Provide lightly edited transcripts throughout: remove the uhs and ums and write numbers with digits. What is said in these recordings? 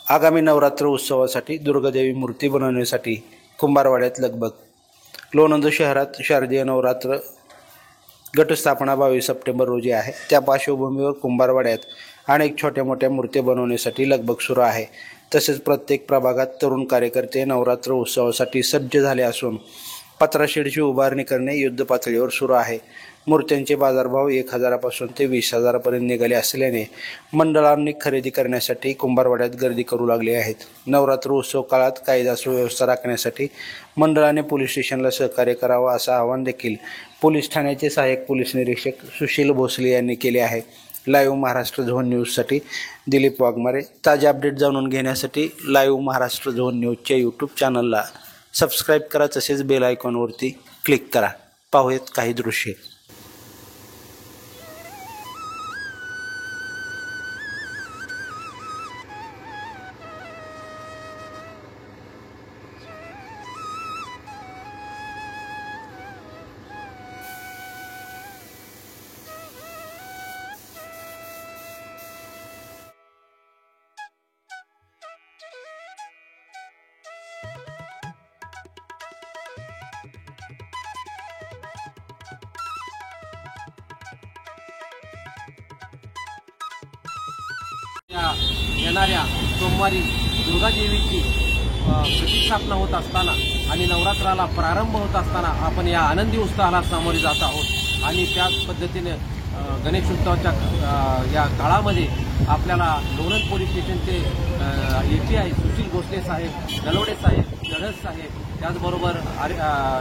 आगामी नवरात्र उत्सवासाठी दुर्गादेवी मूर्ती बनवण्यासाठी कुंभारवाड्यात लगबग। लोणंद शहरात शारदीय नवरात्र घटस्थापना 22 सप्टेंबर रोजी आहे। त्या पार्श्वभूमीवर कुंभारवाड्यात अनेक छोट्या मोठ्या मूर्ती बनवण्यासाठी लगबग सुरू आहे। तसेच प्रत्येक प्रभागात तरुण कार्यकर्ते नवरात्र उत्सवासाठी सज्ज झाले असून पत्राशेडची उभारणी करणे युद्धपातळीवर सुरू आहे। मूर्त्यांचे बाजारभाव 1000 पासून ते 20,000 पर्यंत निघाले असल्याने मंडळांनी खरेदी करण्यासाठी कुंभारवाड्यात गर्दी करू लागली आहेत। नवरात्र उत्सव काळात कायदा सुव्यवस्था राखण्यासाठी मंडळाने पोलीस स्टेशनला सहकार्य करावं असं आवाहन देखील पोलीस ठाण्याचे सहाय्यक पोलीस निरीक्षक सुशील भोसले यांनी केले आहे। लाईव्ह महाराष्ट्र झोन न्यूजसाठी दिलीप वाघमारे। ताजे अपडेट जाणून घेण्यासाठी लाईव्ह महाराष्ट्र झोन न्यूजच्या यूट्यूब चॅनलला सबस्क्राईब करा, तसेच बेल आयकॉनवरती क्लिक करा। पाहूयात काही दृश्ये। येणाऱ्या सोमवारी दुर्गादेवीची प्रतिष्ठापना होत असताना आणि नवरात्राला प्रारंभ होत असताना आपण या आनंदी उत्साहाला सामोरे जात आहोत। आणि त्याच पद्धतीने गणेश उत्सवाच्या या काळामध्ये आपल्याला लोणंद पोलीस स्टेशनचे API सुशील भोसले साहेब, नलवडे साहेब, जडस साहेब, त्याचबरोबर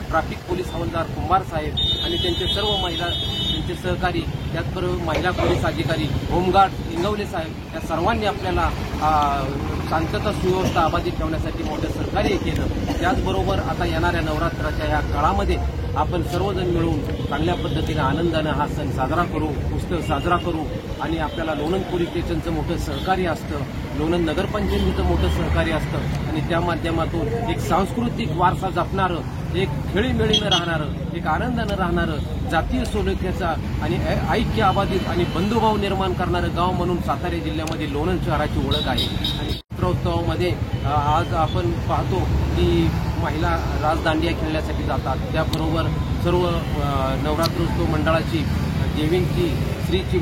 ट्रॅफिक पोलीस हवालदार कुंभार साहेब आणि त्यांचे सर्व महिला त्यांचे सहकारी, त्याचबरोबर महिला पोलीस अधिकारी, होमगार्ड इंगवले साहेब, या सर्वांनी आपल्याला शांतता सुव्यवस्था अबाधित ठेवण्यासाठी मोठं सहकार्य केलं। त्याचबरोबर आता येणाऱ्या नवरात्राच्या या काळामध्ये आपण सर्वजण मिळून चांगल्या पद्धतीने आनंदाने हा सण साजरा करू, उत्सव साजरा करू। आणि आपल्याला लोणंद पोलीस स्टेशनचं मोठं सहकार्य असतं, लोणंद नगरपंचायतीचं मोठं सहकार्य असतं आणि त्या माध्यमातून एक सांस्कृतिक वारसा जपणारं, एक खेळीमेळीनं राहणारं, एक आनंदानं राहणारं, जातीय सलोख्याचा आणि ऐक्य अबाधित आणि बंधुभाव निर्माण करणारं गाव म्हणून सातारा जिल्ह्यामध्ये लोणंद शहराची ओळख आहे। आणि चित्रोत्सवामध्ये आज आपण पाहतो की महिला राजदांडिया खेळण्यासाठी जातात, त्याबरोबर सर्व नवरात्रोत्सव मंडळाची देवींची श्रीची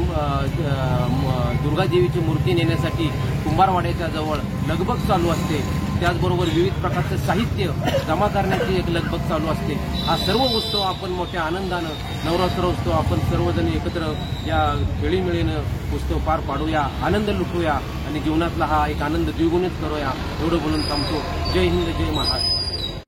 दुर्गादेवीची मूर्ती नेण्यासाठी कुंभारवाड्याच्या जवळ लगबग चालू असते। त्याचबरोबर विविध प्रकारचं साहित्य जमा करण्याची एक लगबग चालू असते। हा सर्व उत्सव आपण मोठ्या आनंदानं नवरात्रोत्सव आपण सर्वजण एकत्र या खेळीमेळीनं उत्सव पार पाडूया, आनंद लुटूया आणि जीवनातला हा एक आनंद द्विगुणित करूया, एवढं बोलून थांबतो। जय हिंद, जय महाराष्ट्र।